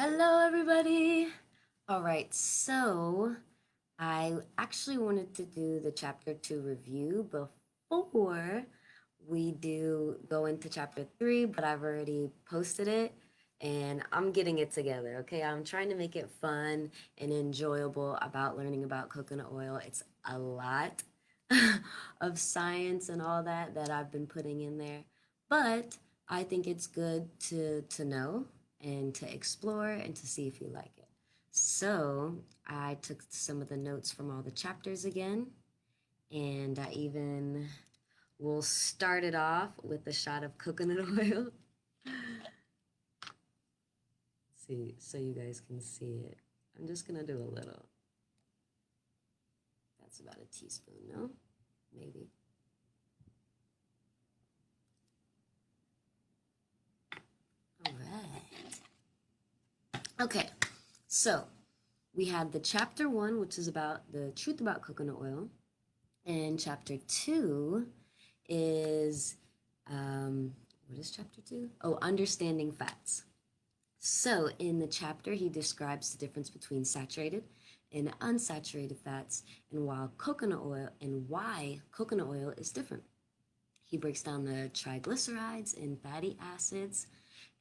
Hello, everybody. All right, so I actually wanted to do the chapter 2 review before we do go into chapter 3, but I've already posted it and I'm getting it together. Okay, I'm trying to make it fun and enjoyable about learning about coconut oil. It's a lot of science and all that I've been putting in there, but I think it's good to know and to explore and to see if you like it. So I took some of the notes from all the chapters again, and I even will start it off with a shot of coconut oil. See, so you guys can see it. I'm just gonna do a little. That's about a teaspoon, no? Maybe. All right. Okay, so we had the chapter 1, which is about the truth about coconut oil, and chapter 2 is what is chapter 2? Oh, understanding fats. So in the chapter, he describes the difference between saturated and unsaturated fats, and why coconut oil is different. He breaks down the triglycerides and fatty acids.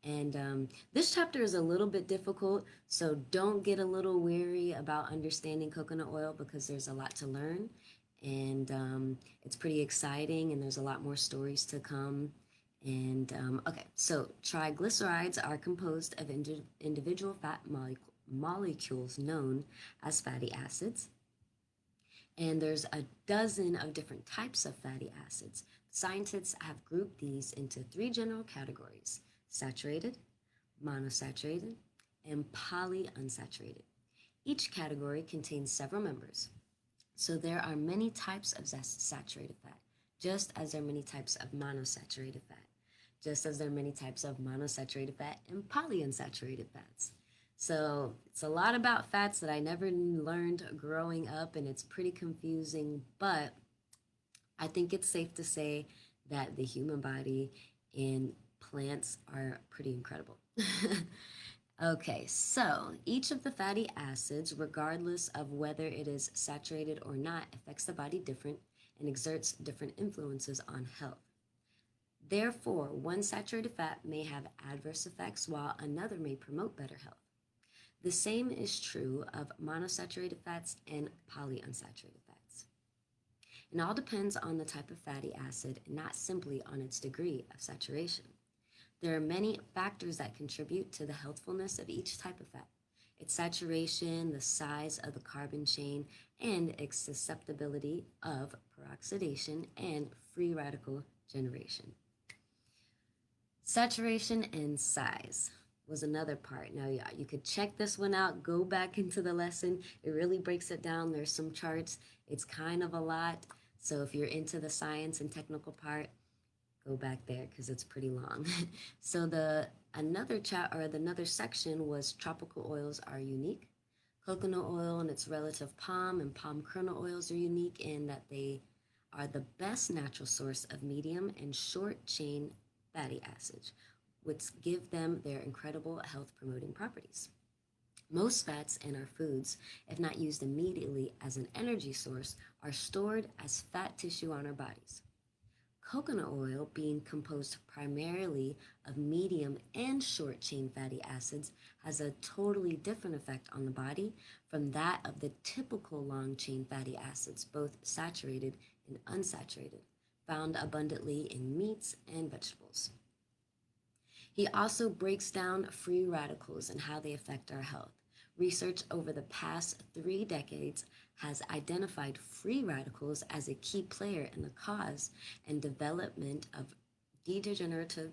And this chapter is a little bit difficult, so don't get a little weary about understanding coconut oil because there's a lot to learn. And it's pretty exciting, and there's a lot more stories to come. And okay, so triglycerides are composed of individual fat molecules known as fatty acids. And there's a dozen of different types of fatty acids. Scientists have grouped these into 3 general categories: saturated, monosaturated, and polyunsaturated. Each category contains several members. So there are many types of saturated fat, just as there are many types of monosaturated fat, just as there are many types of monosaturated fat and polyunsaturated fats. So it's a lot about fats that I never learned growing up, and it's pretty confusing, but I think it's safe to say that the human body and plants are pretty incredible. Okay, so each of the fatty acids, regardless of whether it is saturated or not, affects the body different and exerts different influences on health. Therefore, one saturated fat may have adverse effects while another may promote better health. The same is true of monosaturated fats and polyunsaturated fats. It all depends on the type of fatty acid, not simply on its degree of saturation. There are many factors that contribute to the healthfulness of each type of fat: its saturation, the size of the carbon chain, and its susceptibility of peroxidation and free radical generation. Saturation and size was another part. Now, yeah, you could check this one out, go back into the lesson. It really breaks it down. There's some charts. It's kind of a lot. So if you're into the science and technical part, go back there because it's pretty long. So another section was tropical oils are unique. Coconut oil and its relative palm and palm kernel oils are unique in that they are the best natural source of medium and short chain fatty acids, which give them their incredible health promoting properties. Most fats in our foods, if not used immediately as an energy source, are stored as fat tissue on our bodies. Coconut oil, being composed primarily of medium and short chain fatty acids, has a totally different effect on the body from that of the typical long chain fatty acids, both saturated and unsaturated, found abundantly in meats and vegetables. He also breaks down free radicals and how they affect our health. Research over the past 3 decades has identified free radicals as a key player in the cause and development of degenerative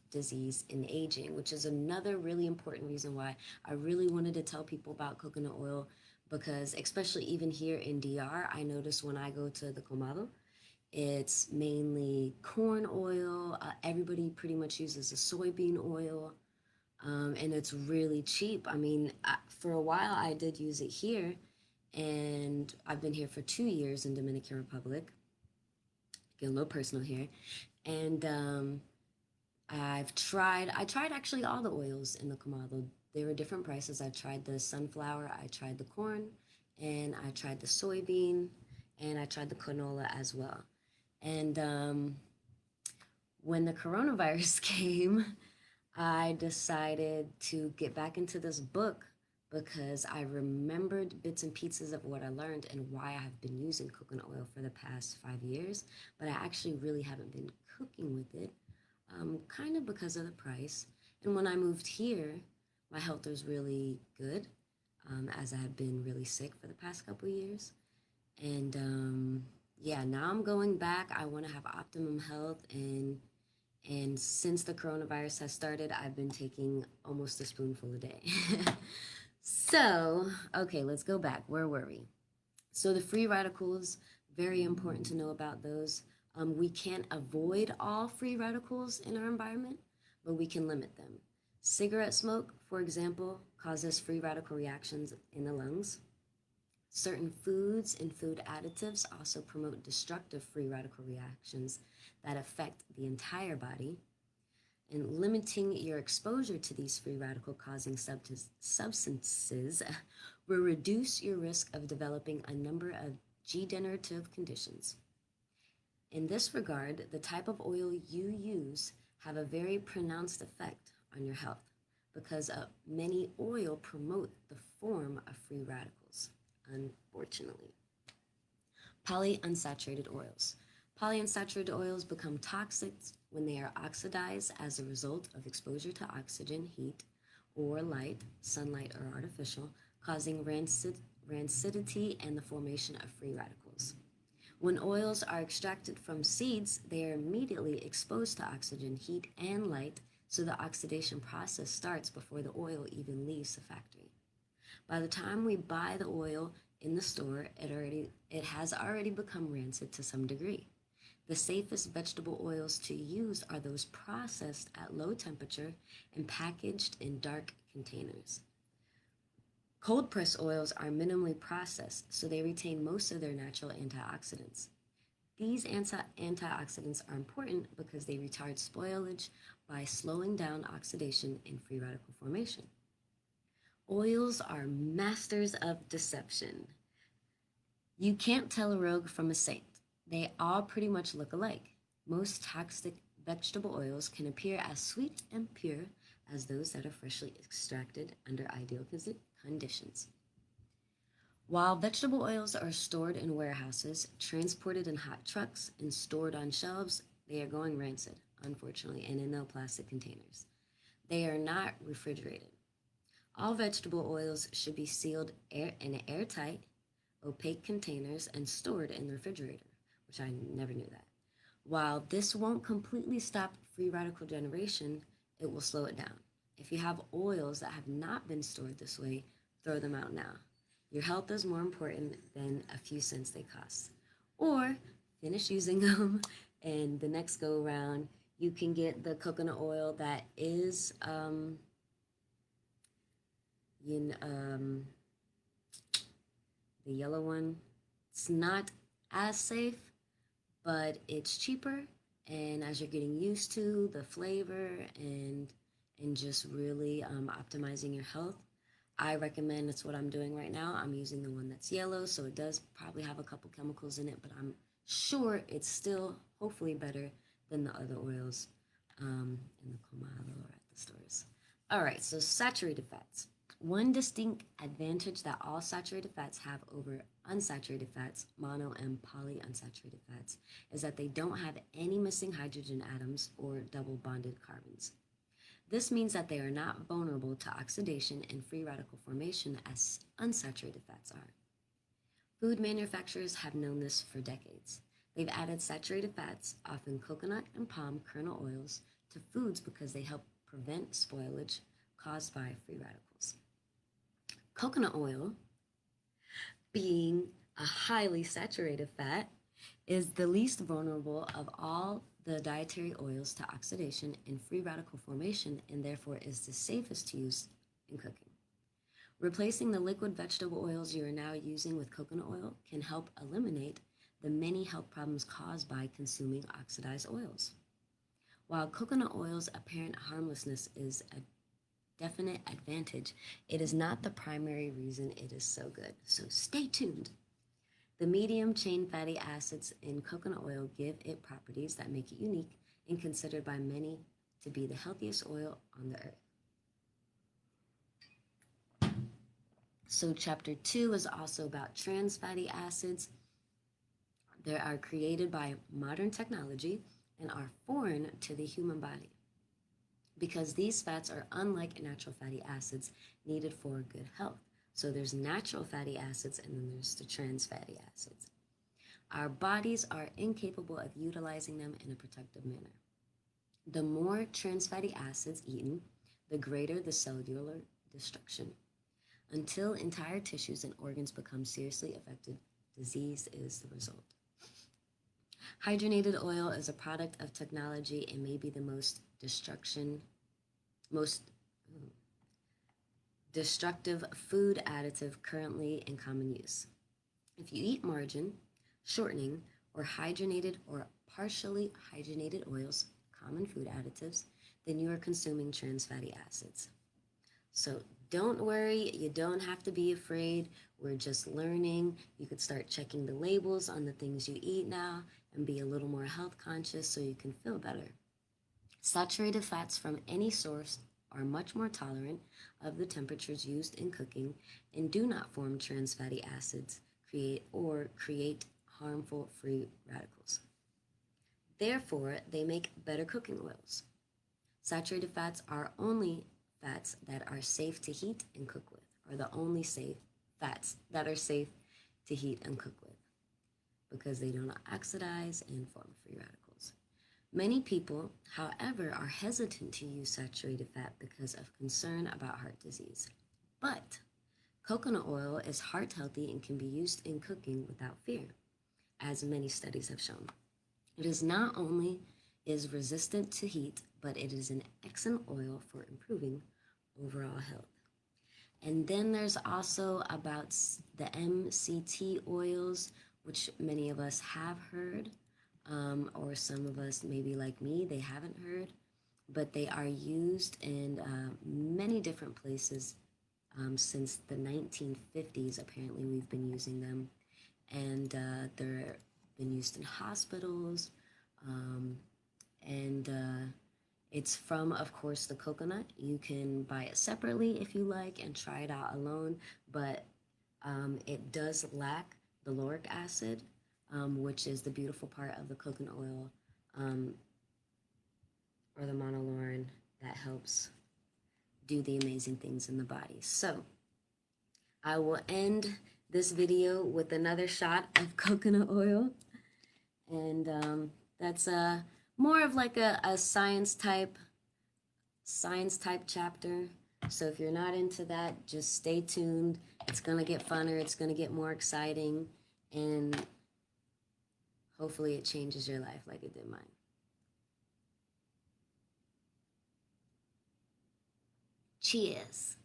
disease in aging, which is another really important reason why I really wanted to tell people about coconut oil, because especially even here in DR, I notice when I go to the Comado, it's mainly corn oil. Everybody pretty much uses a soybean oil, and it's really cheap. I mean, for a while I did use it here, and I've been here for 2 years in Dominican Republic. Get a little personal here, and I tried actually all the oils in the kamado. There were different prices. I tried the sunflower, I tried the corn, and I tried the soybean, and I tried the canola as well. And when the coronavirus came, I decided to get back into this book because I remembered bits and pieces of what I learned and why I have been using coconut oil for the past 5 years, but I actually really haven't been cooking with it, kind of because of the price. And when I moved here, my health was really good, as I had been really sick for the past couple years. And yeah, now I'm going back. I want to have optimum health, and since the coronavirus has started, I've been taking almost a spoonful a day. So, okay, let's go back. Where were we? So the free radicals, very important to know about those. We can't avoid all free radicals in our environment, but we can limit them. Cigarette smoke, for example, causes free radical reactions in the lungs. Certain foods and food additives also promote destructive free radical reactions that affect the entire body. And limiting your exposure to these free radical causing substances will reduce your risk of developing a number of degenerative conditions. In this regard, the type of oil you use have a very pronounced effect on your health because many oil promote the form of free radicals, unfortunately. Polyunsaturated oils. Polyunsaturated oils become toxic when they are oxidized as a result of exposure to oxygen, heat, or light, sunlight or artificial, causing rancidity and the formation of free radicals. When oils are extracted from seeds, they are immediately exposed to oxygen, heat, and light, so the oxidation process starts before the oil even leaves the factory. By the time we buy the oil in the store, it has already become rancid to some degree. The safest vegetable oils to use are those processed at low temperature and packaged in dark containers. Cold press oils are minimally processed, so they retain most of their natural antioxidants. These antioxidants are important because they retard spoilage by slowing down oxidation and free radical formation. Oils are masters of deception. You can't tell a rogue from a saint. They all pretty much look alike. Most toxic vegetable oils can appear as sweet and pure as those that are freshly extracted under ideal conditions. While vegetable oils are stored in warehouses, transported in hot trucks, and stored on shelves, they are going rancid, unfortunately, and in no plastic containers. They are not refrigerated. All vegetable oils should be sealed in airtight, opaque containers and stored in the refrigerator, which I never knew that. While this won't completely stop free radical generation, it will slow it down. If you have oils that have not been stored this way, throw them out now. Your health is more important than a few cents they cost. Or finish using them, and the next go around, you can get the coconut oil that is, you know, the yellow one. It's not as safe, but it's cheaper. And as you're getting used to the flavor and just really optimizing your health, I recommend, it's what I'm doing right now. I'm using the one that's yellow, so it does probably have a couple chemicals in it, but I'm sure it's still hopefully better than the other oils in the Comado or at the stores. All right, so saturated fats. One distinct advantage that all saturated fats have over unsaturated fats, mono and polyunsaturated fats, is that they don't have any missing hydrogen atoms or double bonded carbons. This means that they are not vulnerable to oxidation and free radical formation as unsaturated fats are. Food manufacturers have known this for decades. They've added saturated fats, often coconut and palm kernel oils, to foods because they help prevent spoilage caused by free radicals. Coconut oil, being a highly saturated fat, is the least vulnerable of all the dietary oils to oxidation and free radical formation, and therefore is the safest to use in cooking. Replacing the liquid vegetable oils you are now using with coconut oil can help eliminate the many health problems caused by consuming oxidized oils. While coconut oil's apparent harmlessness is a definite advantage, it is not the primary reason it is so good. So stay tuned. The medium chain fatty acids in coconut oil give it properties that make it unique and considered by many to be the healthiest oil on the earth. So chapter 2 is also about trans fatty acids. They are created by modern technology and are foreign to the human body because these fats are unlike natural fatty acids needed for good health. So there's natural fatty acids and then there's the trans fatty acids. Our bodies are incapable of utilizing them in a productive manner. The more trans fatty acids eaten, the greater the cellular destruction. Until entire tissues and organs become seriously affected, disease is the result. Hydrogenated oil is a product of technology and may be the most destructive food additive currently in common use. If you eat margarine, shortening, or hydrogenated or partially hydrogenated oils, common food additives, then you are consuming trans fatty acids. So don't worry, you don't have to be afraid. We're just learning. You could start checking the labels on the things you eat now and be a little more health conscious so you can feel better. Saturated fats from any source are much more tolerant of the temperatures used in cooking and do not form trans fatty acids, create harmful free radicals. Therefore, they make better cooking oils. Saturated fats are only fats that are safe to heat and cook with, are the only safe fats that are safe to heat and cook with because they do not oxidize and form free radicals. Many people, however, are hesitant to use saturated fat because of concern about heart disease. But coconut oil is heart healthy and can be used in cooking without fear, as many studies have shown. It is not only is resistant to heat, but it is an excellent oil for improving overall health. And then there's also about the MCT oils, which many of us have heard, or some of us, maybe like me, they haven't heard, but they are used in many different places since the 1950s. Apparently, we've been using them, and they're been used in hospitals, and it's from, of course, the coconut. You can buy it separately if you like and try it out alone, but it does lack the lauric acid, which is the beautiful part of the coconut oil, or the monolaurin that helps do the amazing things in the body. So I will end this video with another shot of coconut oil, and that's more of like a science type chapter. So if you're not into that, just stay tuned. It's gonna get funner, it's gonna get more exciting, and hopefully it changes your life like it did mine. Cheers.